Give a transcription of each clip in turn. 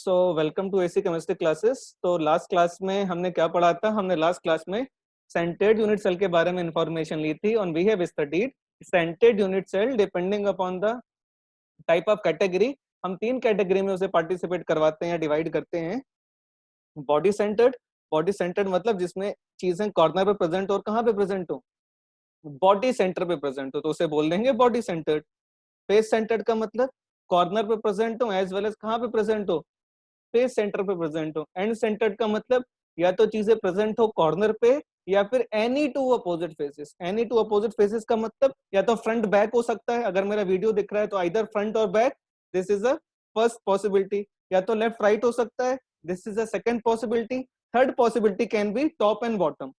So welcome to AC chemistry classes. तो last class में हमने क्या पढ़ा था? हमने लास्ट क्लास में सेंटेड यूनिट सेल के बारे में इंफॉर्मेशन ली थी और we have studied centred unit cell depending upon the type of category. हम तीन कैटेगरी में उसे पार्टिसिपेट करवाते हैं या डिवाइड करते हैं। बॉडी सेंटर्ड मतलब जिसमें चीजें कॉर्नर पे प्रेजेंट और कहाँ पे प्रेजेंट हो, बॉडी सेंटर पे प्रेजेंट हो, तो उसे बोल देंगे बॉडी सेंटर्ड। फेस सेंटर्ड का मतलब कॉर्नर पे प्रेजेंट हो एज वेल एज कहाँ पे प्रेजेंट हो, फेस सेंटर पे प्रेजेंट हो। एंड सेंटर्ड का मतलब या तो चीजें प्रेजेंट हो कॉर्नर पे या फिर any two opposite faces. Any two opposite faces का मतलब या तो फ्रंट बैक हो सकता है, अगर मेरा वीडियो दिख रहा है तो आइदर फ्रंट और back, this is a first possibility. या तो लेफ्ट राइट हो सकता है, this is a second possibility. Third possibility can be top and bottom.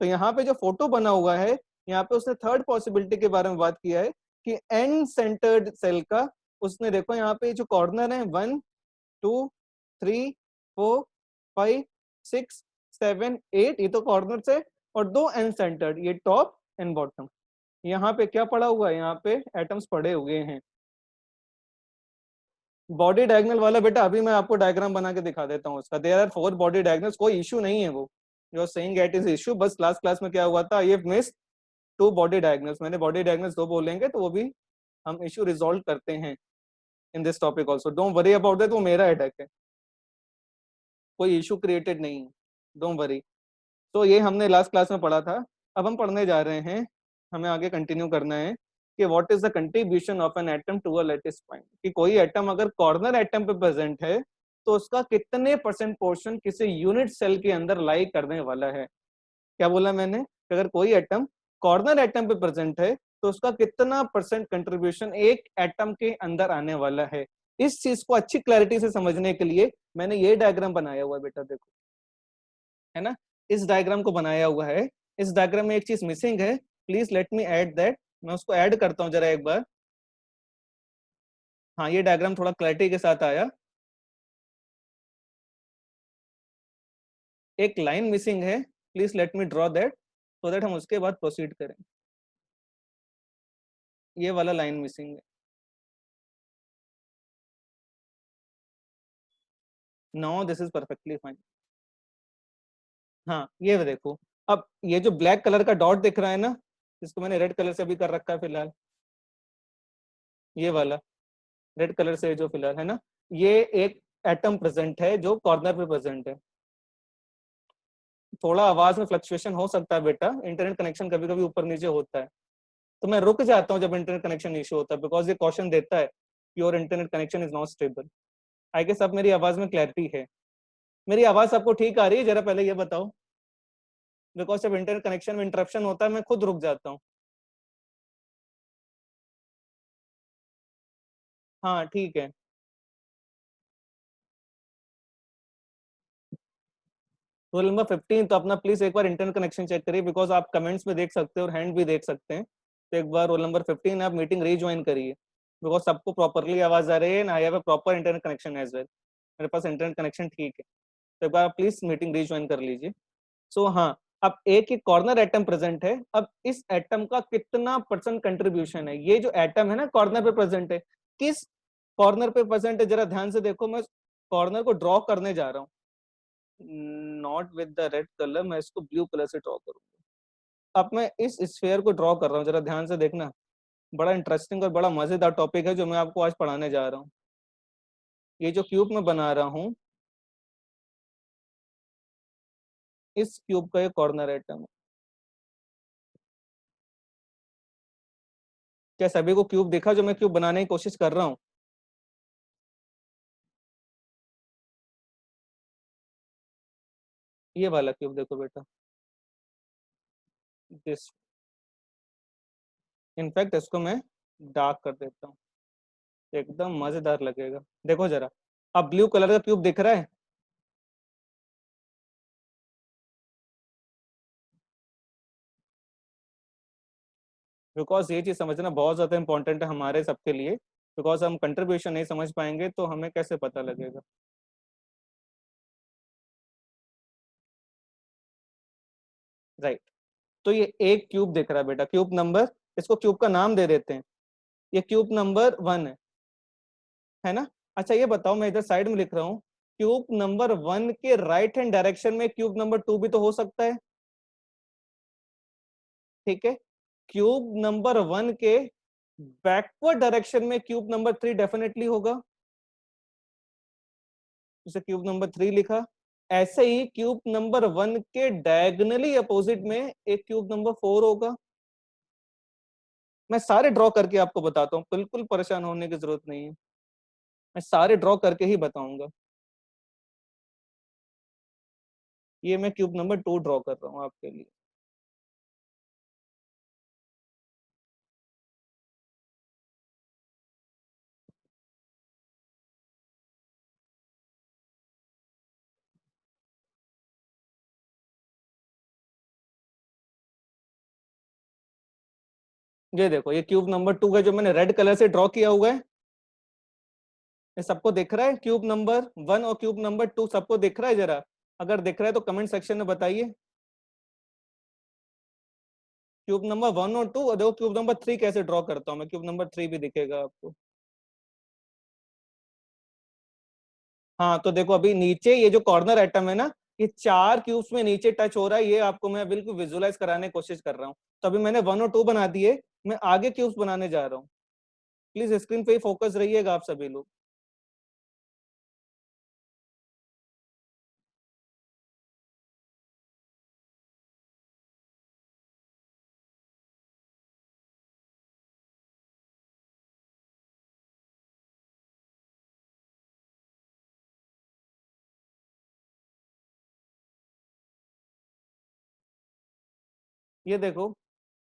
तो यहाँ पे जो फोटो बना हुआ है, यहाँ पे उसने थर्ड पॉसिबिलिटी के बारे में बात किया है कि एंड सेंटर्ड सेल का उसने देखो यहाँ पे जो कॉर्नर है 1 2 3 4 5 6 7 8, ये तो कॉर्नर से, और दो एंड सेंटर्ड, ये टॉप एंड बॉटम। यहाँ पे क्या पड़ा हुआ है? यहाँ पे एटम्स पड़े हुए हैं। बॉडी डायगोनल वाला बेटा अभी मैं आपको डायग्राम बना के दिखा देता हूँ उसका। देयर आर 4 बॉडी डायगोनल्स, कोई इशू नहीं है वो जो सेइंग इट इज इशू। बस लास्ट क्लास में क्या हुआ था, ये मिस 2 बॉडी डायगोनल्स, मैंने बॉडी डायगोनल्स 2 बोलेंगे तो वो भी हम इशू रिजॉल्व करते हैं in this topic also. Don't worry about that, वो मेरा अटैक है, कोई इशू क्रिएटेड नहीं है, डोंट वरी। तो ये हमने लास्ट क्लास में पढ़ा था। अब हम पढ़ने जा रहे हैं, हमें आगे कंटिन्यू करना है कि what is the contribution of an atom to a lattice point. कि कोई एटम अगर कॉर्नर एटम पे प्रेजेंट है तो उसका कितने परसेंट पोर्शन किसी यूनिट सेल के अंदर लाई करने वाला है। क्या बोला मैंने? अगर कोई एटम कॉर्नर एटम पे प्रेजेंट है तो उसका कितना परसेंट कंट्रीब्यूशन एक एटम के अंदर आने वाला है। इस चीज को अच्छी क्लैरिटी से समझने के लिए मैंने ये डायग्राम बनाया हुआ है बेटा, देखो, है ना, इस डायग्राम को बनाया हुआ है। इस डायग्राम में एक चीज मिसिंग है, please let me add that. मैं उसको ऐड करता हूं जरा एक बार। हाँ, ये डायग्राम थोड़ा क्लैरिटी के साथ आया। एक लाइन मिसिंग है, please let me draw that so that हम उसके बाद प्रोसीड करें। ये वाला लाइन मिसिंग है। No, this is perfectly fine. हाँ, ये देखो, अब ये जो ब्लैक कलर का डॉट दिख रहा है ना, जिसको मैंने रेड कलर से अभी कर रखा है फिलहाल, ये वाला रेड कलर से जो फिलहाल है ना, ये एक एटम प्रेजेंट है जो कॉर्नर पे प्रेजेंट है। थोड़ा आवाज में फ्लक्चुएशन हो सकता है बेटा, इंटरनेट कनेक्शन कभी कभी ऊपर नीचे होता है, तो मैं रुक जाता हूँ जब इंटरनेट कनेक्शन इशू होता है, बिकॉज ये क्वेश्चन देता है your internet connection is not stable. I guess अब मेरी आवाज में क्लैरिटी है। मेरी आवाज आपको ठीक आ रही है? जरा पहले ये बताओ, बिकॉज जब इंटरनेट कनेक्शन में इंटरप्शन होता है मैं खुद रुक जाता हूँ। हाँ ठीक है। रोल नंबर 15, तो अपना प्लीज एक बार इंटरनेट कनेक्शन चेक करिए, बिकॉज आप कमेंट्स में देख सकते हैं और हैंड भी देख सकते हैं। तो एक बार रोल नंबर 15 आप मीटिंग रीज्वाइन करिए, बिकॉज सबको प्रॉपरली आवाज आ रही है, I have a proper internet connection as well, मेरे पास इंटरनेट कनेक्शन ठीक है। तो एक बार प्लीज मीटिंग रीज्वाइन कर लीजिए। सो हाँ, अब एक ही कॉर्नर एटम प्रेजेंट है। अब इस एटम का कितना परसेंट कंट्रीब्यूशन है? ये जो एटम है ना कॉर्नर पे प्रेजेंट है, किस कॉर्नर पे प्रेजेंट है? जरा ध्यान से देखो, मैं कॉर्नर को ड्रॉ करने जा रहा हूँ, not with the red colour, मैं इसको ब्लू कलर से ड्रॉ करूंगा। अब मैं इस स्फीयर को ड्रॉ कर रहा हूँ, जरा ध्यान से देखना। बड़ा इंटरेस्टिंग और बड़ा मजेदार टॉपिक है जो मैं आपको आज पढ़ाने जा रहा हूँ। ये जो क्यूब मैं बना रहा हूँ, इस क्यूब का ये कॉर्नर एटम है। क्या सभी को क्यूब देखा जो मैं क्यूब बनाने की कोशिश कर रहा हूँ? ये वाला क्यूब देखो बेटा, दिस। इनफैक्ट इसको मैं डार्क कर देता हूँ, एकदम मजेदार लगेगा। देखो जरा, अब ब्लू कलर का क्यूब दिख रहा है? बिकॉज ये चीज समझना बहुत ज्यादा इंपॉर्टेंट है हमारे सबके लिए, बिकॉज हम कंट्रीब्यूशन नहीं समझ पाएंगे तो हमें कैसे पता लगेगा। राइट, तो ये एक क्यूब दिख रहा है बेटा, क्यूब नंबर, इसको क्यूब का नाम दे देते हैं, ये क्यूब नंबर 1 है ना? अच्छा ये बताओ, मैं इधर साइड में लिख रहा हूँ, क्यूब नंबर 1 के राइट हैंड डायरेक्शन में क्यूब नंबर 2 भी तो हो सकता है, ठीक है। क्यूब नंबर 1 के बैकवर्ड डायरेक्शन में क्यूब नंबर 3 डेफिनेटली होगा, उसे क्यूब नंबर 3 लिखा। ऐसे ही क्यूब नंबर 1 के डायगोनली अपोजिट में एक क्यूब नंबर 4 होगा। मैं सारे ड्रॉ करके आपको बताता हूँ, बिल्कुल परेशान होने की जरूरत नहीं है, मैं सारे ड्रॉ करके ही बताऊंगा। ये मैं क्यूब नंबर 2 ड्रॉ कर रहा हूँ आपके लिए। ये देखो, ये क्यूब नंबर 2 है जो मैंने रेड कलर से ड्रॉ किया हुआ है। ये सबको दिख रहा है? क्यूब नंबर 1 और क्यूब नंबर 2 सबको दिख रहा है? जरा अगर दिख रहा है तो कमेंट सेक्शन में बताइए। क्यूब नंबर 1 और 2, और देखो क्यूब नंबर 3 कैसे ड्रॉ करता हूँ मैं, क्यूब नंबर 3 भी दिखेगा आपको। हाँ तो देखो, अभी नीचे ये जो कॉर्नर एटम है ना, ये 4 क्यूब्स में नीचे टच हो रहा है, ये आपको मैं बिल्कुल विजुलाइज कराने की कोशिश कर रहा हूँ। तो अभी मैंने 1 और 2 बना दिए, मैं आगे क्यूब्स बनाने जा रहा हूँ। प्लीज स्क्रीन पे ही फोकस रहिएगा आप सभी लोग। ये देखो,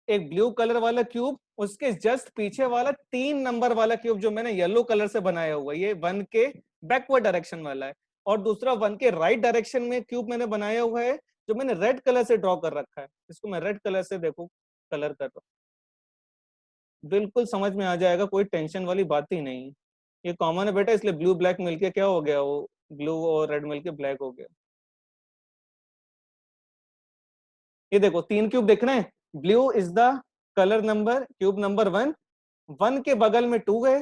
एक ब्लू कलर वाला क्यूब, उसके जस्ट पीछे वाला 3 नंबर वाला क्यूब जो मैंने येलो कलर से बनाया हुआ है, ये 1 के बैकवर्ड डायरेक्शन वाला है। और दूसरा 1 के राइट डायरेक्शन में क्यूब मैंने बनाया हुआ है, जो मैंने रेड कलर से ड्रॉ कर रखा है। इसको मैं रेड कलर से देखो कलर कर रहा हूँ, बिल्कुल समझ में आ जाएगा, कोई टेंशन वाली बात ही नहीं है। ये कॉमन है बेटा, इसलिए ब्लू ब्लैक मिलके क्या हो गया, वो ब्लू और रेड मिलके ब्लैक हो गया। ये देखो 3 क्यूब दिख रहे हैं, blue is the colour number, cube number 1, 1 के बगल में 2 है,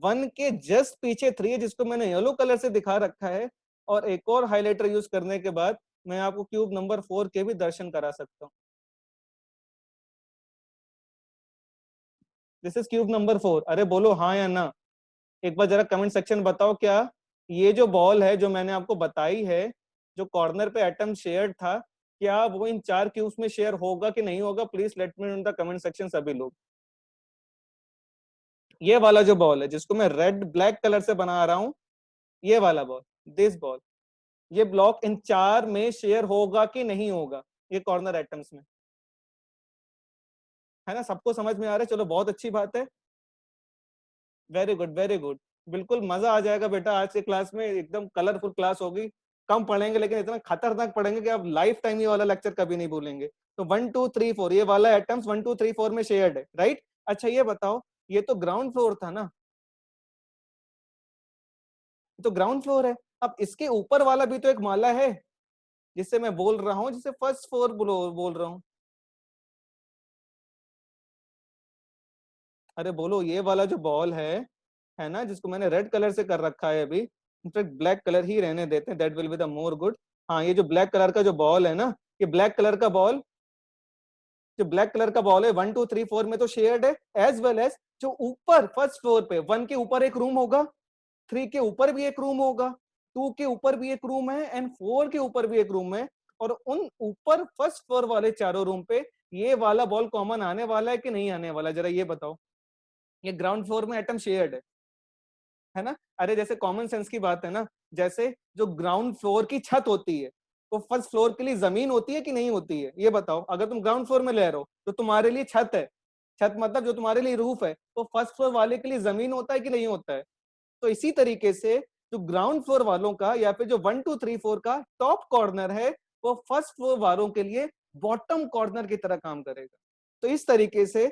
1 के जस्ट पीछे 3 है जिसको मैंने येलो कलर से दिखा रखा है। और एक और हाइलाइटर यूज करने के बाद मैं आपको क्यूब नंबर 4 के भी दर्शन करा सकता हूँ। This is cube number 4। अरे बोलो हाँ या ना, एक बार जरा कमेंट सेक्शन बताओ। क्या ये जो बॉल है जो मैंने आपको बताई है, जो कॉर्नर पे एटम शेयर था, क्या वो इन 4 क्यूब्स में शेयर होगा कि नहीं होगा? Please let me know in the comment section सभी लोग। ये वाला जो बॉल है जिसको मैं रेड ब्लैक कलर से बना रहा हूँ, ये वाला बॉल, दिस बॉल, ये ब्लॉक इन 4 में शेयर होगा कि नहीं होगा, ये कॉर्नर एटम्स में? है ना, सबको समझ में आ रहा है? चलो बहुत अच्छी बात है, वेरी गुड वेरी गुड। बिल्कुल मजा आ जाएगा बेटा, आज के क्लास में एकदम कलरफुल क्लास होगी। कम पढ़ेंगे लेकिन इतना खतरनाक पढ़ेंगे कि आप लाइफ टाइम ये वाला लेक्चर कभी नहीं भूलेंगे। तो 1 2 3 4 ये वाला एटम्स 1 2 3 4 में शेयर्ड है, राइट? अच्छा ये बताओ, ये तो ग्राउंड फ्लोर था ना, ये तो ग्राउंड फ्लोर है। अब इसके ऊपर वाला भी तो एक माला है जिससे मैं बोल रहा हूँ, जिसे फर्स्ट फ्लोर बोल रहा हूँ। अरे बोलो, ये वाला जो बॉल है ना, जिसको मैंने रेड कलर से कर रखा है अभी, इनफैक्ट ब्लैक कलर ही रहने देते हैं, that will be the more good. हाँ, ये जो ब्लैक कलर का जो बॉल है ना, ये ब्लैक कलर का बॉल, जो ब्लैक कलर का बॉल है 1 2 3 4 में तो शेयर्ड है, एज वेल एज जो ऊपर फर्स्ट फ्लोर पे 1 के ऊपर एक रूम होगा, 3 के ऊपर भी एक रूम होगा, 2 के ऊपर भी एक रूम है, एंड 4 के ऊपर भी एक रूम है। और उन ऊपर फर्स्ट फ्लोर वाले चारों रूम पे ये वाला बॉल कॉमन आने वाला है कि नहीं आने वाला, जरा ये बताओ। ये ग्राउंड फ्लोर में एटम शेयर्ड है ना? अरे जैसे कॉमन सेंस की बात है ना, जैसे जो ग्राउंड फ्लोर की छत होती है, वो फर्स्ट फ्लोर के लिए जमीन होती है कि नहीं होती है? ये बताओ, अगर तुम ग्राउंड फ्लोर में ले रहे हो तो तुम्हारे लिए छत है, छत मतलब जो तुम्हारे लिए रूफ है, तो फर्स्ट फ्लोर वाले के लिए जमीन होता है कि नहीं होता है? तो इसी तरीके से जो ग्राउंड फ्लोर वालों का या फिर जो 1 2 3 4 का टॉप कॉर्नर है, वो फर्स्ट फ्लोर वालों के लिए बॉटम कॉर्नर की तरह काम करेगा। तो इस तरीके से,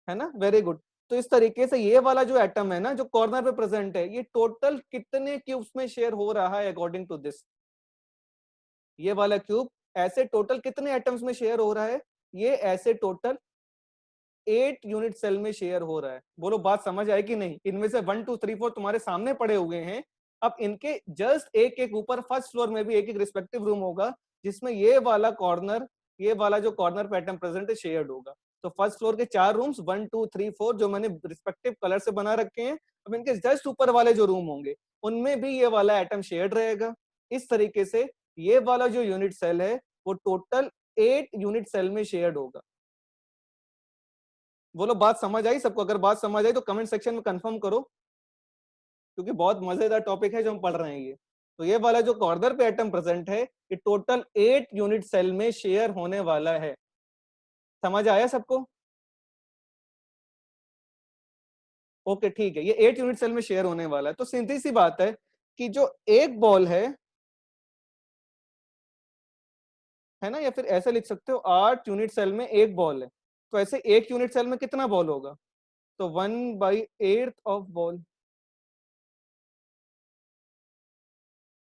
है ना, वेरी गुड। तो इस तरीके से ये वाला जो एटम है ना, जो कॉर्नर पे प्रेजेंट है, ये टोटल कितने क्यूब्स में शेयर हो रहा है अकॉर्डिंग टू दिस? ये वाला क्यूब ऐसे टोटल कितने एटम्स में शेयर हो रहा है? ये ऐसे टोटल 8 यूनिट सेल में शेयर हो रहा है। बोलो बात समझ आए कि नहीं? इनमें से 1 2 3 4 तुम्हारे सामने पड़े हुए हैं। अब इनके जस्ट एक एक ऊपर फर्स्ट फ्लोर में भी एक एक रिस्पेक्टिव रूम होगा जिसमें ये वाला कॉर्नर, ये वाला जो कॉर्नर पैटर्न प्रेजेंट है शेयर्ड होगा। तो फर्स्ट फ्लोर के 4 रूम्स 1 2 3 4 जो मैंने रिस्पेक्टिव कलर से बना रखे हैं। अब इनके जस्ट ऊपर वाले जो रूम होंगे उनमें भी ये वाला एटम शेयर्ड रहेगा। इस तरीके से ये वाला जो यूनिट सेल है वो टोटल 8 यूनिट सेल में शेयर्ड होगा। बोलो बात समझ आई सबको? अगर बात समझ आई तो कमेंट सेक्शन में कंफर्म करो, क्योंकि बहुत मजेदार टॉपिक है जो हम पढ़ रहे हैं ये। तो ये वाला जो कॉर्नर पे एटम प्रेजेंट है ये टोटल 8 यूनिट सेल में शेयर होने वाला है। समझ आया सबको? ओके ठीक है, ये 8 यूनिट सेल में शेयर होने वाला है। तो सीधी सी बात है कि जो एक बॉल है ना, या फिर ऐसे लिख सकते हो 8 यूनिट सेल में एक बॉल है। तो ऐसे एक यूनिट सेल में कितना बॉल होगा? तो 1/8 ऑफ बॉल।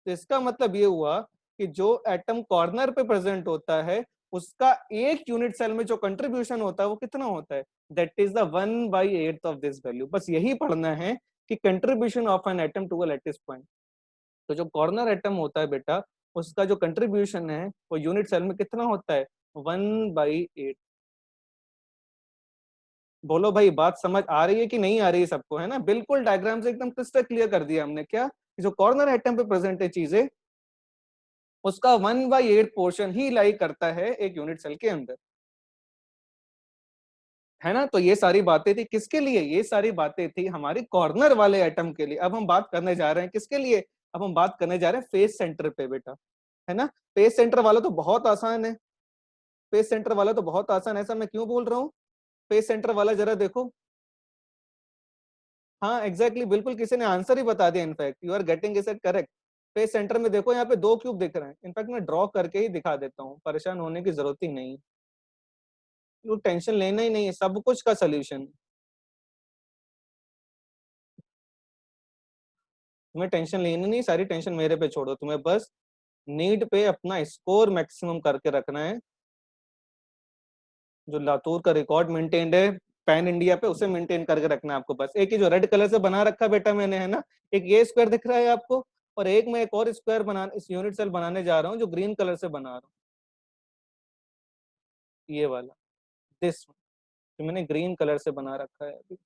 तो इसका मतलब ये हुआ कि जो एटम कॉर्नर पे प्रेजेंट होता है उसका एक यूनिट सेल में जो कंट्रीब्यूशन होता है वो कितना होता है? That is the 1/8 of this value. बस यही पढ़ना है कि contribution of an atom to a lattice point. तो जो कॉर्नर एटम होता है बेटा उसका जो कंट्रीब्यूशन है वो यूनिट सेल में कितना होता है? 1/8। बोलो भाई बात समझ आ रही है कि नहीं आ रही है सबको? है ना, बिल्कुल डायग्राम से एकदम क्रिस्टल क्लियर कर दिया हमने। क्या जो कॉर्नर एटम पे प्रेजेंट है चीजें उसका 1/8 पोर्शन ही लाई करता है एक यूनिट सेल के अंदर। है ना, तो ये सारी बातें थी किसके लिए? ये सारी बातें थी हमारी कॉर्नर वाले एटम के लिए। अब हम बात करने जा रहे हैं किसके लिए? अब हम बात करने जा रहे हैं फेस सेंटर पे बेटा। है ना, फेस सेंटर वाला तो बहुत आसान है। फेस सेंटर वाला तो बहुत आसान है। ऐसा मैं क्यों बोल रहा हूँ? फेस सेंटर वाला जरा देखो। हाँ एग्जैक्टली बिल्कुल किसी ने आंसर ही बता दिया। In fact you are getting it correct. Face centre में देखो यहाँ पे 2 क्यूब दिख रहे हैं। इनफैक्ट मैं ड्रॉ करके ही दिखा देता हूँ, परेशान होने की जरूरत ही नहीं। तो टेंशन लेना ही नहीं है, सब कुछ का सोल्यूशन। तुम्हें टेंशन लेनी नहीं, सारी टेंशन मेरे पे छोड़ो। तुम्हें बस नीट पे अपना स्कोर मैक्सिमम करके रखना है। जो लातूर का रिकॉर्ड मेंटेन्ड है पैन इंडिया पे उसे मेंटेन करके रखना है आपको। बस एक ही जो रेड कलर से बना रखा बेटा मैंने, है ना, एक ये स्क्वायर दिख रहा है आपको, और एक मैं एक और स्क्वायर बना इस यूनिट सेल बनाने जा रहा हूँ जो ग्रीन कलर से बना रहा हूँ। ये वाला, दिस जो मैंने ग्रीन कलर से बना रखा है अभी,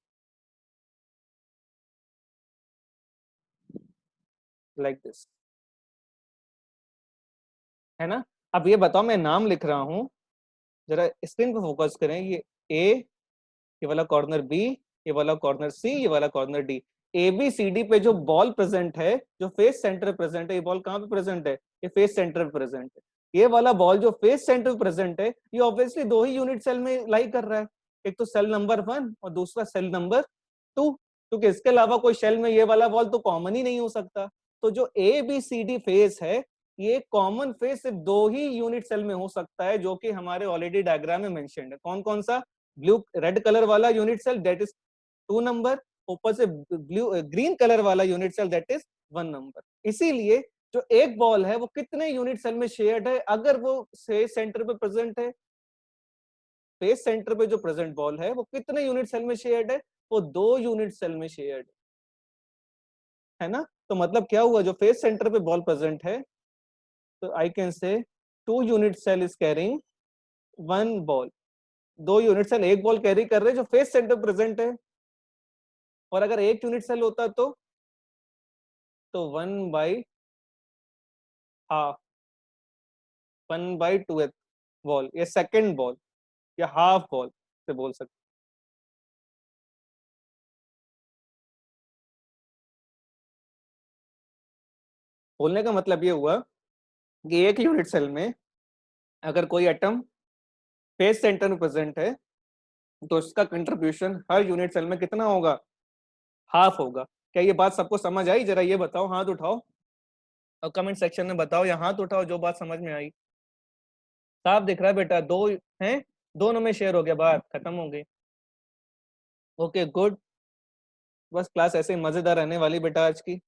लाइक दिस। है ना, अब ये बताओ मैं नाम लिख रहा हूँ, जरा स्क्रीन पे फोकस करें। ये ए, ये वाला कॉर्नर बी, ये वाला कॉर्नर सी, ये वाला corner D. A B C D पे जो बॉल प्रेजेंट है, जो फेस सेंटर प्रेजेंट है, ये बॉल कहाँ पे प्रेजेंट है? ये फेस सेंटर पे प्रेजेंट है। ये वाला बॉल जो फेस सेंटर पे प्रेजेंट है ये ऑब्वियसली दो ही यूनिट सेल में लाई कर रहा है। एक तो सेल नंबर 1 और दूसरा सेल नंबर 2, क्योंकि इसके अलावा कोई सेल में ये वाला बॉल तो कॉमन ही नहीं हो सकता। तो जो A B C D face है ये कॉमन फेस सिर्फ दो ही यूनिट सेल में हो सकता है, जो कि हमारे ऑलरेडी डायग्राम में मेंशन्ड है। कौन कौन सा? ब्लू रेड कलर वाला unit cell that is 2 number, ऊपर से ब्लू ग्रीन कलर वाला unit cell that is 1 number. इसीलिए जो एक बॉल है वो कितने यूनिट सेल में शेयर्ड है? अगर वो फेस सेंटर पे प्रेजेंट है, फेस सेंटर पे जो प्रेजेंट बॉल है वो कितने यूनिट सेल में शेयर्ड है? वो 2 यूनिट सेल में शेयर्ड है ना। तो मतलब क्या हुआ, जो फेस सेंटर पे बॉल प्रेजेंट है तो I can say 2 unit cell is carrying 1 ball. 2 unit cell एक बॉल कैरी कर रहे हैं जो फेस सेंटर प्रेजेंट है। और अगर एक यूनिट सेल होता तो 1/2, 1/2 बॉल या सेकेंड बॉल या हाफ बॉल से बोल सकते। बोलने का मतलब ये हुआ कि एक यूनिट सेल में अगर कोई एटम फेस सेंटर में प्रेजेंट है तो उसका कंट्रीब्यूशन हर यूनिट सेल में कितना होगा? हाफ होगा। क्या ये बात सबको समझ आई? जरा ये बताओ, हाथ उठाओ और कमेंट सेक्शन में बताओ, या हाथ उठाओ जो बात समझ में आई। साफ दिख रहा है बेटा? दो हैं, दोनों में शेयर हो गया, बात खत्म हो गई। Okay good. बस क्लास ऐसे ही मजेदार रहने वाली बेटा आज की।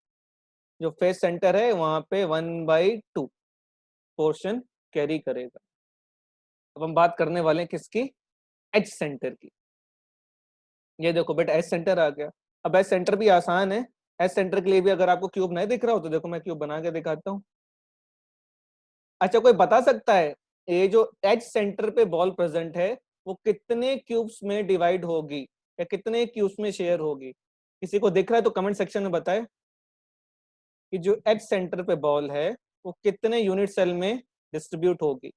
जो फेस सेंटर है वहां पे 1/2 पोर्शन कैरी करेगा। अब हम बात करने वाले हैं किसकी? एच सेंटर की। ये देखो बेटा एस सेंटर आ गया। अब एस सेंटर भी आसान है। एस सेंटर के लिए भी अगर आपको क्यूब नहीं दिख रहा हो तो देखो मैं क्यूब बना के दिखाता हूँ। अच्छा कोई बता सकता है ये जो एच सेंटर पे बॉल प्रेजेंट है वो कितने क्यूब्स में डिवाइड होगी या कितने क्यूब्स में शेयर होगी? किसी को दिख रहा है तो कमेंट सेक्शन में बताए कि जो एच सेंटर पे बॉल है वो कितने यूनिट सेल में डिस्ट्रीब्यूट होगी।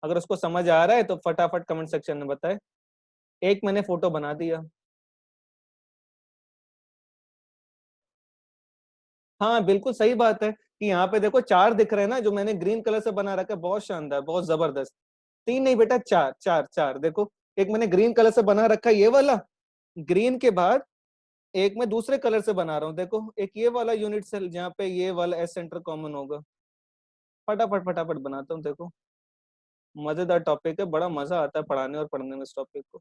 अगर उसको समझ आ रहा है तो फटाफट कमेंट सेक्शन में बताए। एक मैंने फोटो बना दिया। हाँ बिल्कुल सही बात है कि यहाँ पे देखो चार दिख रहे हैं ना, जो मैंने ग्रीन कलर से बना रखा है, बहुत शानदार बहुत जबरदस्त। तीन नहीं बेटा, चार चार चार देखो। एक मैंने ग्रीन कलर से बना रखा है ये वाला, ग्रीन के बाद एक मैं दूसरे कलर से बना रहा हूँ देखो, एक ये वाला यूनिट सेल जहाँ पे ये वाला एस सेंटर कॉमन होगा। फटाफट फटाफट बनाता हूँ देखो। मजेदार टॉपिक है, बड़ा मजा आता है पढ़ाने और पढ़ने में इस टॉपिक को,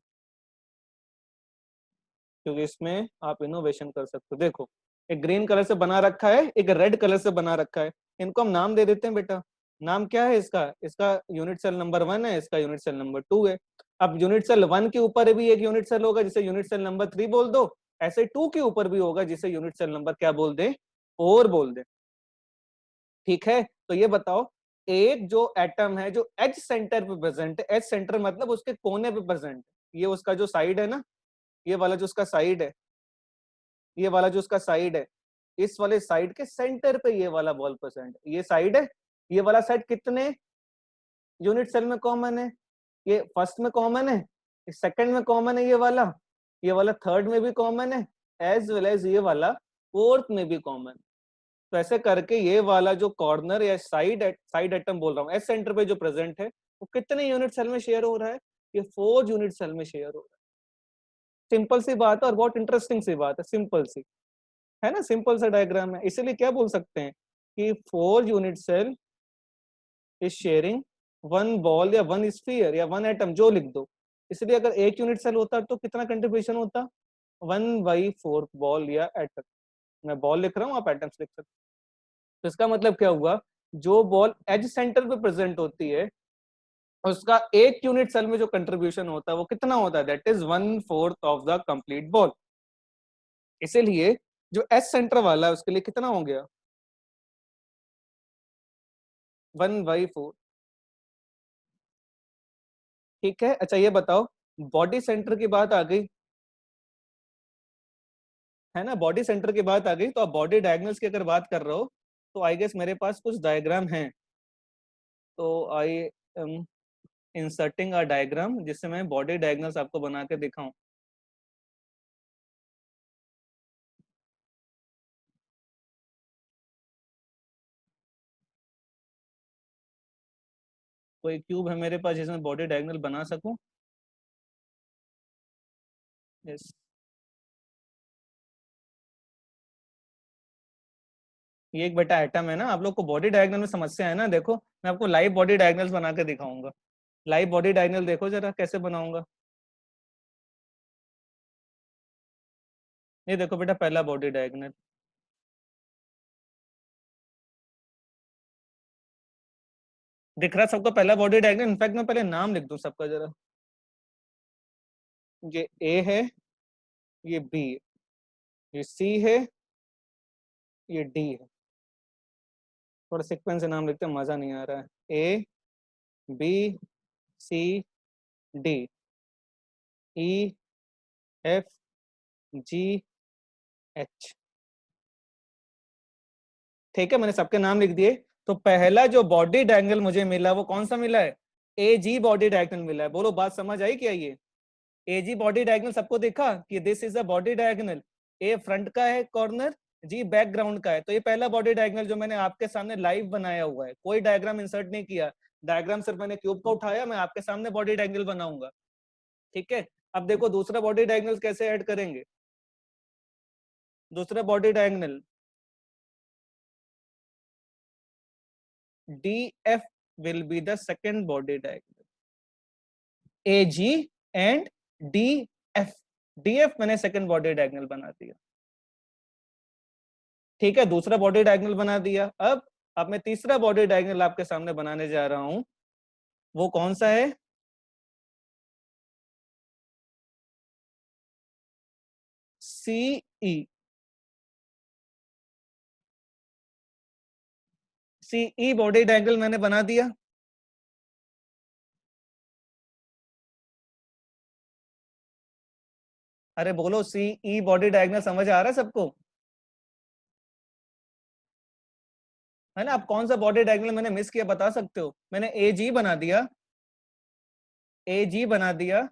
क्योंकि इसमें आप इनोवेशन कर सकते हो। देखो एक ग्रीन कलर से बना रखा है, एक रेड कलर से बना रखा है। इनको हम नाम दे देते हैं बेटा। नाम क्या है इसका? इसका यूनिट सेल नंबर 1 है, इसका यूनिट सेल नंबर 2 है। अब यूनिट सेल 1 के ऊपर भी एक यूनिट सेल होगा जिसे यूनिट सेल नंबर 3 बोल दो। ऐसे 2 के ऊपर भी होगा जिसे यूनिट सेल नंबर क्या बोल दे? 4 बोल दे। ठीक है, तो ये बताओ एक जो एटम है जो एच सेंटर पे प्रेजेंट है, एच सेंटर मतलब उसके कोने पे प्रेजेंट है, ये उसका जो साइड है ना, ये वाला जो उसका साइड है, ये वाला जो उसका साइड है, इस वाले साइड के सेंटर पे ये वाला बॉल प्रेजेंट है। ये साइड है, ये वाला साइड कितने यूनिट सेल में कॉमन है? ये फर्स्ट में कॉमन है, सेकंड में कॉमन है, ये वाला थर्ड में भी कॉमन है, एज वेल एज ये वाला फोर्थ में भी कॉमन। तो ऐसे करके ये वाला जो कॉर्नर या साइड एटम बोल रहा हूँ, एस सेंटर पे जो प्रेजेंट है वो कितने यूनिट सेल में शेयर हो रहा है? ये 4 यूनिट सेल में शेयर हो रहा है। सिंपल सी बात है और बहुत इंटरेस्टिंग सी बात है, सिंपल सी है ना, सिंपल सा डायग्राम है। इसीलिए क्या बोल सकते हैं कि 4 unit cell is sharing one ball या वन स्फीयर या वन एटम, जो लिख दो। इसलिए अगर एक यूनिट सेल होता तो कितना कंट्रीब्यूशन होता? 1/4 बॉल या एटम। मैं बॉल लिख रहा हूँ, आप एटम्स लिख सकते हो। तो इसका मतलब क्या हुआ, जो बॉल एज सेंटर पे प्रेजेंट होती है उसका एक यूनिट सेल में जो कंट्रीब्यूशन होता है वो कितना होता है? That is 1/4 of the complete ball. इसीलिए जो एस सेंटर वाला है उसके लिए कितना हो गया? 1/4। ठीक है, अच्छा ये बताओ बॉडी सेंटर की बात आ गई है ना, बॉडी सेंटर की बात आ गई, तो आप बॉडी डायगोनल्स की अगर बात कर रहे हो तो आई गेस मेरे पास कुछ डायग्राम हैं। तो I am inserting a diagram जिससे मैं बॉडी डायगोनल्स आपको बना के दिखाऊं। कोई क्यूब है मेरे पास जिसमें बॉडी डायगोनल बना सकूं? यस। ये एक बेटा एटम है ना, आप लोग को बॉडी डायगोनल में समस्या है ना, देखो मैं आपको लाइव बॉडी डायगोनल्स बना के दिखाऊंगा। लाइव बॉडी डायगोनल देखो जरा कैसे बनाऊंगा। ये देखो बेटा पहला बॉडी डायगोनल। दिख रहा है सबको पहला बॉडी डायगोनल? इनफैक्ट मैं पहले नाम लिख दूं सबका जरा। ये ए है, ये बी है, ये सी है, ये डी है। थोड़ा सीक्वेंस से नाम लिखते हैं, मजा नहीं आ रहा है। A B C D E F G H. ठीक है, मैंने सबके नाम लिख दिए। तो पहला जो बॉडी डायगोनल मुझे मिला वो कौन सा मिला है? ए जी बॉडी डायगोनल मिला है। बोलो बात समझ आई क्या? ये ए जी बॉडी डायगोनल सबको देखा कि this is a body diagonal. A front का है कॉर्नर, जी बैकग्राउंड का है। तो ये पहला बॉडी डायगोनल जो मैंने आपके सामने लाइव बनाया हुआ है, कोई डायग्राम इंसर्ट नहीं किया। डायग्राम सिर्फ मैंने क्यूब को उठाया, मैं आपके सामने बॉडी डायगोनल बनाऊंगा। ठीक है, अब देखो दूसरा बॉडी डायगोनल कैसे ऐड करेंगे। दूसरा body diagonal D F will be the second body diagonal. A G and D F. D F मैंने सेकेंड बॉडी डायगोनल बना दिया। ठीक है, दूसरा बॉडी डायगोनल बना दिया। अब मैं तीसरा बॉडी डायगोनल आपके सामने बनाने जा रहा हूं। वो कौन सा है? CE, CE बॉडी डायगोनल मैंने बना दिया। अरे बोलो, CE बॉडी डायगोनल समझ आ रहा है सबको? है ना? अब कौन सा बॉडी डायगोनल मैंने मिस किया बता सकते हो? मैंने AG बना दिया, AG बना दिया,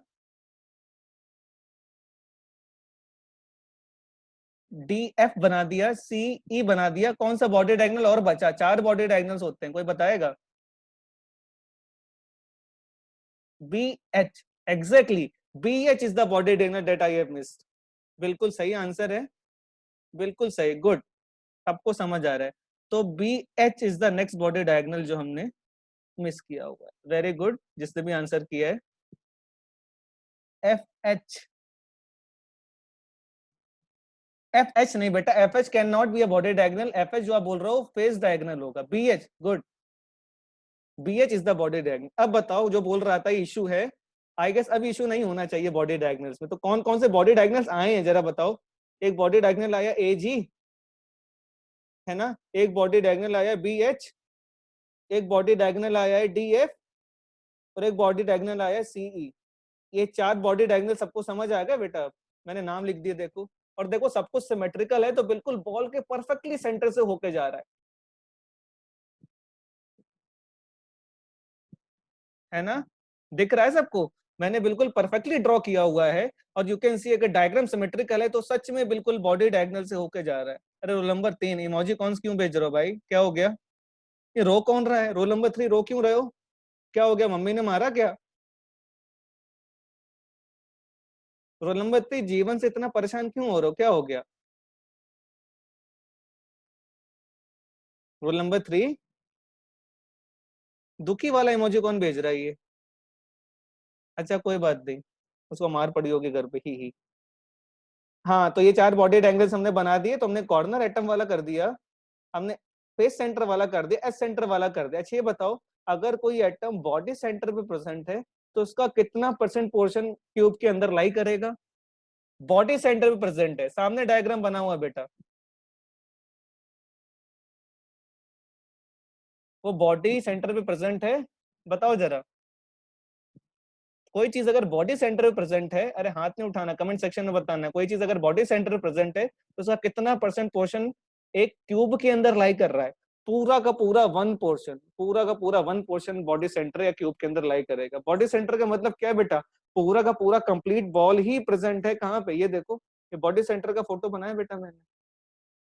DF बना दिया, CE बना दिया। कौन सा बॉडी डायगोनल और बचा? 4 बॉडी डायगोनल्स होते हैं, कोई बताएगा? BH, exactly, BH is the body diagonal that I have missed. बिल्कुल सही आंसर है, बिल्कुल सही, गुड, सबको समझ आ रहा है। तो BH is the next body diagonal जो हमने मिस किया हुआ है। वेरी गुड, जिसने भी आंसर किया है। FH, FH नहीं बेटा, FH can not be a body diagonal. FH जो आप बोल रहे हो फेस डायगोनल होगा। BH, good, BH is the body diagonal. अब बताओ, जो बोल रहा था इशू है, आई गेस अब इशू नहीं होना चाहिए बॉडी डायगोनल्स में। तो कौन कौन से बॉडी डायगोनल्स आए हैं जरा बताओ। एक बॉडी डायगोनल आया AG, है ना? एक बॉडी डायगोनल आया BH, एक बॉडी डायगोनल आया है DF, और एक बॉडी डायगोनल आया है CE। ये 4 बॉडी डायगोनल सबको समझ आ गया बेटा? मैंने नाम लिख दिए, देखो। और देखो सब कुछ सिमेट्रिकल है, तो बिल्कुल बॉल के परफेक्टली सेंटर से होके जा रहा है ना? दिख रहा है सबको? मैंने बिल्कुल परफेक्टली ड्रॉ किया हुआ है। और यू कैन सी अगर डायग्राम सिमेट्रिकल है तो सच में बिल्कुल बॉडी डायगोनल से होके जा रहा है। अरे रोल नंबर 3 इमोजी कौन क्यों भेज रहे हो भाई? क्या हो गया? ये रो कौन रहा है? रोल नंबर 3 रो क्यों रहे हो? क्या हो गया, मम्मी ने मारा क्या? रोल नंबर 3 जीवन से इतना परेशान क्यों हो रहे हो? क्या हो गया? रोल नंबर 3 दुखी वाला इमोजी कौन भेज रहा है ये? अच्छा कोई बात नहीं, उसको मार पड़ी होगी घर पे ही। हाँ, तो ये 4 बॉडी एंगल्स हमने बना दिए। तो हमने कॉर्नर एटम वाला कर दिया, हमने फेस सेंटर वाला कर दिया, एस सेंटर वाला कर दिया। अच्छा ये बताओ, अगर कोई एटम बॉडी सेंटर पे प्रेजेंट है तो उसका कितना परसेंट पोर्शन क्यूब के अंदर लाई करेगा? बॉडी सेंटर पे प्रेजेंट है, सामने डायग्राम बना हुआ बेटा। वो बॉडी सेंटर पे प्रेजेंट है, बताओ जरा। कोई चीज अगर बॉडी सेंटर पे प्रेजेंट है, अरे हाथ नहीं उठाना, कमेंट सेक्शन में बताना। कोई चीज अगर बॉडी सेंटर पे प्रेजेंट है तो उसका कितना परसेंट पोर्शन एक क्यूब के अंदर लाई कर रहा है? पूरा का पूरा 1 पोर्शन, पूरा का पूरा 1 पोर्शन बॉडी सेंटर या क्यूब के अंदर लाई करेगा। बॉडी सेंटर का मतलब क्या है बेटा? पूरा का पूरा कंप्लीट बॉल ही प्रेजेंट है। कहाँ पे? ये देखो, ये बॉडी सेंटर का फोटो बनाया बेटा मैंने,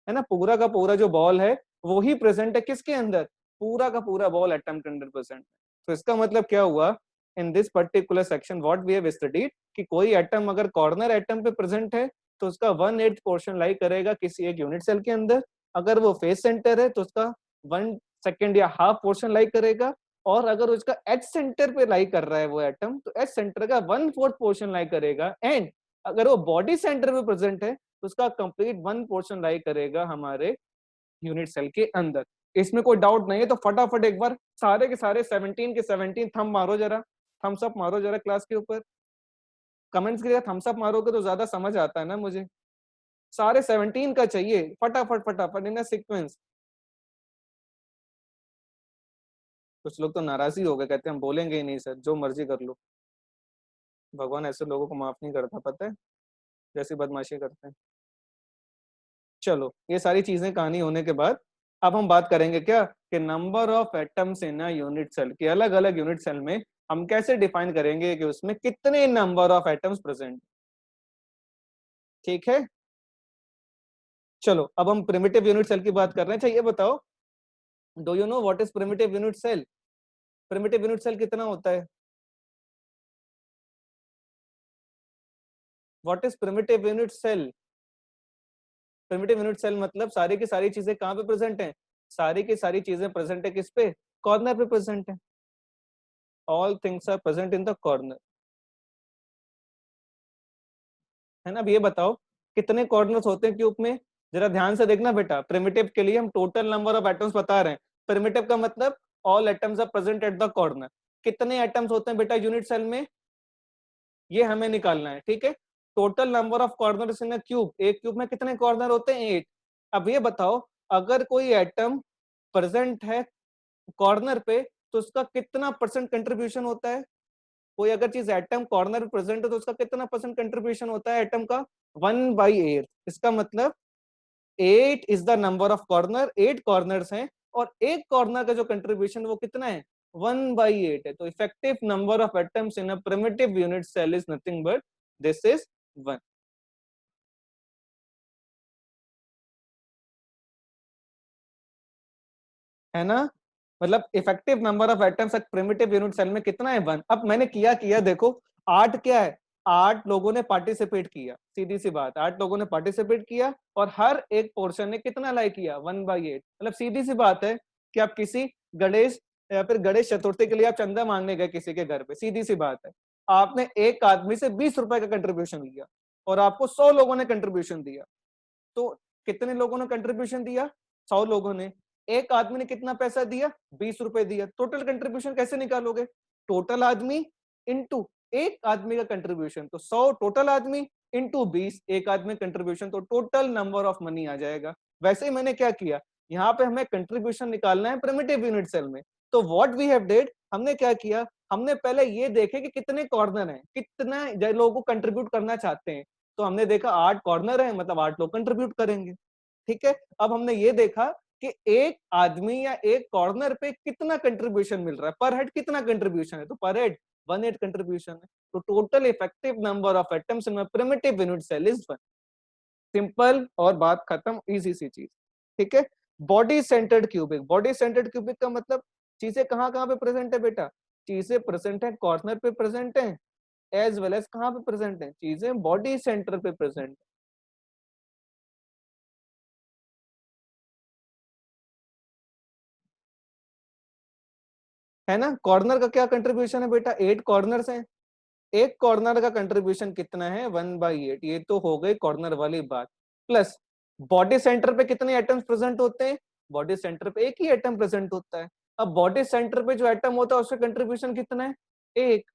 है ना? पूरा का पूरा जो बॉल है वो ही प्रेजेंट है किसके अंदर? पूरा का पूरा बॉल एटम के अंदर प्रेजेंट है। तो इसका मतलब क्या हुआ? In this particular section what we have studied, कि कोई एटम अगर कॉर्नर एटम पे प्रेजेंट है तो उसका 1/8 पोर्शन लाई करेगा किसी एक यूनिट सेल के अंदर। अगर वो फेस सेंटर है तो उसका 1 सेकेंड या हाफ पोर्शन लाई करेगा। और अगर उसका एच सेंटर पे लाई कर रहा है वो एटम, तो एच सेंटर का 1/4 पोर्शन लाई करेगा। एंड अगर वो बॉडी सेंटर पे प्रेजेंट है तो उसका कंप्लीट 1 पोर्शन लाई करेगा हमारे यूनिट सेल के अंदर। इसमें कोई डाउट नहीं है? तो फटाफट एक बार सारे के सारे 17 के 17 थंब मारो जरा, थम्स अप मारो जरा क्लास के ऊपर। कमेंट्स के लिए थम्स अप मारोगे तो ज्यादा समझ आता है ना मुझे। सारे 17 का चाहिए, फटाफट फटाफट इन सीक्वेंस। कुछ लोग तो नाराज ही हो गए, कहते हैं हम बोलेंगे ही नहीं सर, जो मर्जी कर लो। भगवान ऐसे लोगों को माफ नहीं करता, पता है, जैसी बदमाशी करते हैं। चलो, ये सारी चीजें कहानी होने के बाद अब हम बात करेंगे क्या, कि number of atoms in a unit cell, कि अलग अलग यूनिट सेल में हम कैसे डिफाइन करेंगे कि उसमें कितने नंबर ऑफ एटम्स प्रेजेंट। ठीक है, चलो अब हम प्रिमिटिव यूनिट सेल की बात कर रहे हैं। अच्छा ये बताओ, do you know what is primitive unit cell? Primitive unit cell कितना होता है? What is primitive unit cell? Primitive unit cell मतलब सारी की सारी चीजें कहाँ पे प्रेजेंट हैं? सारी की सारी चीजें प्रेजेंट है किस पे? कॉर्नर पे प्रेजेंट है। All things are present in the corner, है ना? अब ये बताओ कितने कॉर्नर्स होते हैं क्यूब में? जरा ध्यान से देखना बेटा, प्रिमिटिव के लिए हम टोटल नंबर ऑफ एटम्स बता रहे हैं। प्रिमिटिव का मतलब all atoms are present at the corner. कितने एटम्स होते हैं बेटा यूनिट सेल में? ये हमें निकालना है, ठीक है? Total number of corners in a cube, एक क्यूब में कितने कॉर्नर होते हैं? 8। अब ये बताओ अगर कोई एटम प्रेजेंट है कॉर्नर पे तो उसका कितना परसेंट कंट्रीब्यूशन होता है? कोई अगर चीज एटम कॉर्नर पे प्रेजेंट है तो उसका कितना परसेंट कंट्रीब्यूशन होता है एटम का? 1/8। इसका मतलब 8 is the number of corner, 8 corners हैं और एक कॉर्नर का जो कंट्रीब्यूशन वो कितना है? 1/8 है। तो effective number of atoms in a primitive unit cell is nothing but this is 1। है ना? मतलब इफेक्टिव नंबर ऑफ एटम्स एक प्रिमिटिव यूनिट सेल में कितना है? 1। अब मैंने किया किया देखो, 8 क्या है? 8 लोगों ने पार्टिसिपेट किया, सीधी सी बात, 8 लोगों ने पार्टिसिपेट किया और हर एक पोर्शन ने कितना लाइक किया? 1/8। मतलब सीधी सी बात है कि आप किसी गणेश या फिर गणेश चतुर्थी के लिए आप चंदा मांगने गए किसी के घर पे, सीधी सी बात है, आपने एक आदमी से 20 रुपए का कंट्रीब्यूशन लिया और आपको 100 लोगों ने कंट्रीब्यूशन दिया, तो कितने लोगों ने कंट्रीब्यूशन दिया? 100 लोगों ने। एक आदमी ने कितना पैसा दिया? 20 रुपए दिया। टोटल कंट्रीब्यूशन कैसे निकालोगे? टोटल आदमी इंटू एक आदमी का कंट्रीब्यूशन, तो 100 टोटल आदमी इंटू 20 एक आदमी कंट्रीब्यूशन, तो टोटल नंबर ऑफ मनी आ जाएगा। वैसे ही मैंने क्या किया, यहाँ पे हमें कंट्रीब्यूशन निकालना है प्रिमिटिव यूनिट सेल में, तो व्हाट वी हैव डिड, हमने क्या किया, हमने पहले ये देखे कि कितने कॉर्नर हैं, कितना लोगों को कंट्रीब्यूट करना चाहते हैं, तो हमने देखा 8 कॉर्नर है, मतलब 8 लोग कंट्रीब्यूट करेंगे। ठीक है, अब हमने ये देखा कि एक आदमी या एक कॉर्नर पे कितना कंट्रीब्यूशन मिल रहा है, पर हेड कितना कंट्रीब्यूशन है, तो पर हेड 1/8 कंट्रीब्यूशन है। तो total effective number of atoms in primitive unit cell is 1। Simple और बात खत्म, इजी सी चीज। ठीक है, body centred cubic, body centred cubic का मतलब चीजें कहाँ कहाँ पे प्रेजेंट है बेटा? चीजें प्रेजेंट है कॉर्नर पे प्रेजेंट है, एज वेल एज कहाँ पे प्रेजेंट है? चीजें बॉडी सेंटर पे प्रेजेंट है ना? कॉर्नर का क्या कंट्रीब्यूशन है बेटा? 8 कॉर्नर्स हैं, एक कॉर्नर का कंट्रीब्यूशन कितना है? 1/8। ये तो हो गई कॉर्नर वाली बात। प्लस बॉडी सेंटर पे कितने एटम्स प्रेजेंट होते हैं? बॉडी सेंटर पे एक ही एटम प्रेजेंट होता है। अब बॉडी सेंटर पे जो एटम होता है उसका कंट्रीब्यूशन कितना है? एक।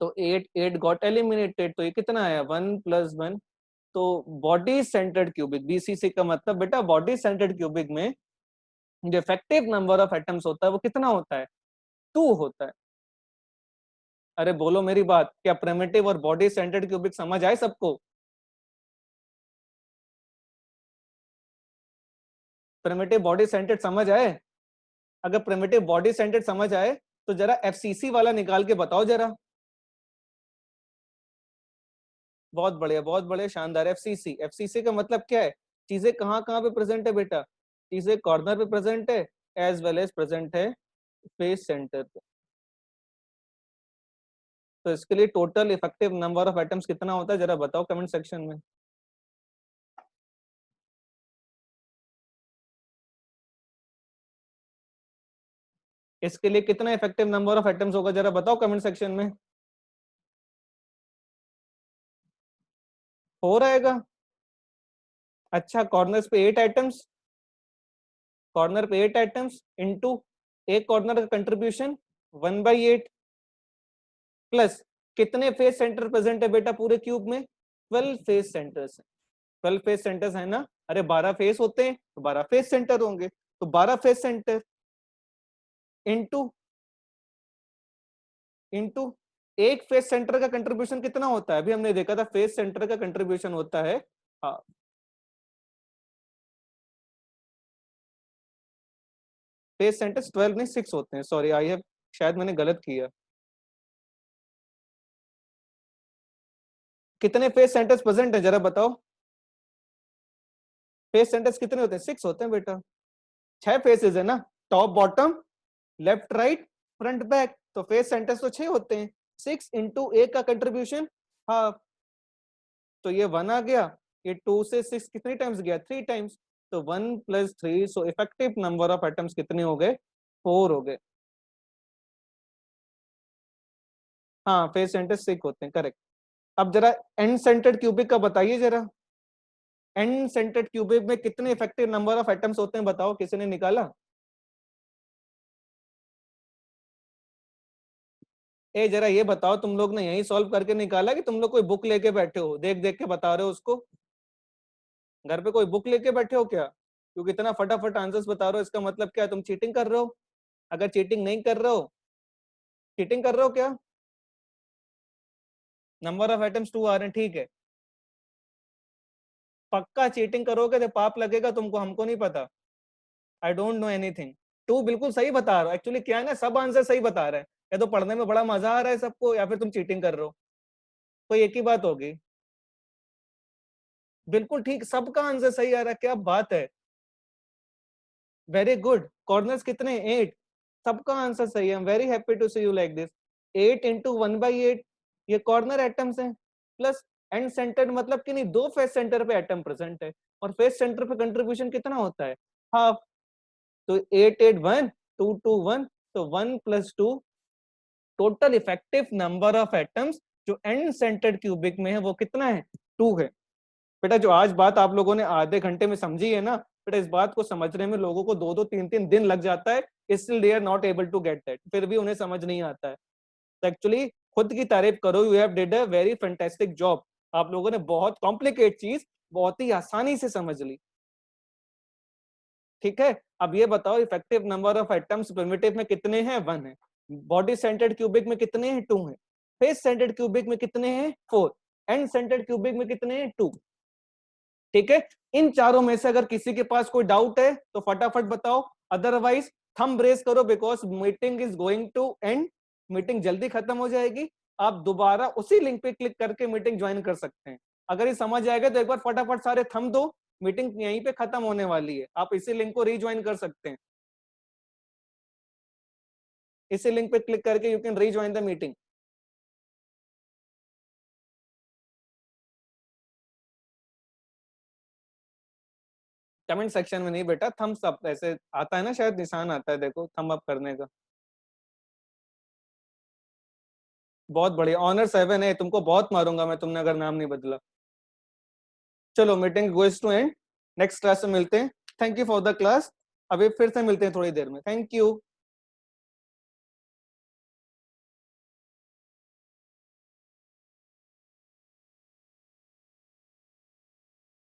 तो 8 8 गॉट एलिमिनेटेड, तो ये कितना आया? 1 + 1। तो बॉडी सेंटर्ड क्यूबिक, बीसीसी का मतलब बेटा बॉडी सेंटर्ड क्यूबिक में जो इफेक्टिव नंबर ऑफ एटम्स होता है वो कितना होता है? 2 होता है। अरे बोलो मेरी बात, क्या प्रिमिटिव और बॉडी सेंटर्ड क्यूबिक समझ आए सबको? प्रिमिटिव बॉडी सेंटर्ड समझ आए? अगर प्रिमिटिव बॉडी सेंटर्ड समझ आए तो जरा एफसीसी वाला निकाल के बताओ जरा। बहुत बढ़िया, बहुत बढ़िया, शानदार। एफसीसी, एफसीसी का मतलब क्या है? चीजें कहाँ कहाँ पे प्रेजेंट है बेटा? चीजें कॉर्नर पे प्रेजेंट है, एज वेल एज प्रेजेंट है फेस सेंटर पे। तो इसके लिए total effective number of atoms कितना होता है, जरा बताओ कमेंट सेक्शन में। इसके लिए कितना इफेक्टिव नंबर ऑफ एटम्स होगा, जरा बताओ कमेंट सेक्शन में। 4 आएगा? अच्छा, कॉर्नर्स पे 8 एटम्स, कॉर्नर पे 8 एटम्स इंटू एक कॉर्नर का कंट्रीब्यूशन 1/8 प्लस कितने फेस सेंटर प्रेजेंट है बेटा पूरे क्यूब में? 12 फेस सेंटर्स है। 12 फेस सेंटर्स है ना? अरे 12 फेस होते हैं तो 12 फेस सेंटर होंगे, तो 12 फेस सेंटर इंटू इंटू एक फेस सेंटर का कंट्रीब्यूशन कितना होता है? अभी हमने देखा था फेस सेंटर का कंट्रीब्यूशन होता है, हाँ, फेस सेंटर्स 12 नहीं 6 होते हैं, सॉरी आई हैव, शायद मैंने गलत किया। कितने फेस सेंटर्स प्रेजेंट है जरा बताओ? फेस सेंटर्स कितने होते हैं? 6 होते हैं बेटा। 6 फेसेस है ना, top bottom left right front back, तो फेस सेंटर्स तो 6 होते हैं। 6 इंटू एक का कंट्रीब्यूशन हाफ, तो ये 1 आ गया, ये 2 से 6 कितनी टाइम्स गया? 3 टाइम्स, तो 1 + 3, so effective number of atoms कितने हो गए? 4 हो गए। हाँ, फेस सेंटर्स 6 होते हैं, करेक्ट। अब जरा एंड सेंटर्ड क्यूबिक का बताइए जरा, एंड सेंटर्ड क्यूबिक में कितने इफेक्टिव नंबर ऑफ एटम्स होते हैं बताओ, किसी ने निकाला? ए जरा ये बताओ, तुम लोग ने यही सॉल्व करके निकाला कि तुम लोग कोई बुक लेके बैठे हो, देख देख के बता रहे हो उसको? घर पे कोई बुक लेके बैठे हो क्या? क्योंकि इतना फटाफट आंसर्स बता रहे हो, इसका मतलब क्या, तुम चीटिंग कर रहे हो? अगर चीटिंग नहीं कर रहे हो, चीटिंग कर रहे हो क्या? नंबर ऑफ एटम्स 2 आ रहे हैं, ठीक है। पक्का चीटिंग करोगे तो पाप लगेगा तुमको, हमको नहीं पता। I don't know anything. 2 बिल्कुल सही बता रहा हो। एक्चुअली क्या है ना, सब आंसर सही बता रहे हैं, या तो पढ़ने में बड़ा मजा आ रहा है सबको, या फिर तुम चीटिंग कर रहे हो। कोई एक ही बात होगी। बिल्कुल ठीक, सबका आंसर सही आ रहा है, क्या बात है। Very good. कॉर्नर्स कितने? 8। सबका आंसर सही है। I am very happy to see you like this. 8 into 1/8, ये कॉर्नर एटम्स हैं। प्लस एंड सेंटर, मतलब कि नहीं, दो फेस सेंटर पे एटम प्रेजेंट है, और फेस सेंटर पे कंट्रीब्यूशन कितना होता है? हाफ। तो 8 8 1, 2 2 1, तो 1 + 2, total effective number of atoms जो एंड सेंटर्ड क्यूबिक में है वो कितना है? 2 है। बेटा जो आज बात आप लोगों ने आधे घंटे में समझी है ना, बेटा इस बात को समझने में लोगों को 2 2 3 3 दिन लग जाता है, still they are not able to get that, फिर भी उन्हें समझ नहीं आता है। तो एक्चुअली खुद की तारीफ करो, you have did a very fantastic job. आप लोगों ने बहुत कॉम्प्लिकेट चीज बहुत ही आसानी से समझ ली। ठीक है, अब ये बताओ effective number of atoms primitive में कितने हैं? 1 है। बॉडी सेंटर्ड क्यूबिक में कितने हैं? 2 है। फेस सेंटर्ड क्यूबिक में कितने हैं? 4। एंड सेंटर्ड क्यूबिक में कितने हैं? 2। ठीक है, इन चारों में से अगर किसी के पास कोई डाउट है तो फटाफट बताओ, अदरवाइज थंब रेज करो, because meeting is going to end. Meeting जल्दी खत्म हो जाएगी। आप दोबारा उसी लिंक पे क्लिक करके मीटिंग ज्वाइन कर सकते हैं। अगर ये समझ आएगा तो एक बार फटाफट सारे थंब दो, मीटिंग यहीं पे खत्म होने वाली है, आप इसी लिंक को रीज्वाइन कर सकते हैं। इसी लिंक पे क्लिक करके you can rejoin the meeting. Comment section में नहीं बेटा, थम्स अप ऐसे आता है ना, शायद निशान आता है, देखो थंब अप करने का। बहुत बढ़िया, ऑनर 7 है, तुमको बहुत मारूंगा मैं, तुमने अगर नाम नहीं बदला। चलो meeting goes to end, next class में मिलते हैं। Thank you for the class. अभी फिर से मिलते हैं थोड़ी देर में। Thank you.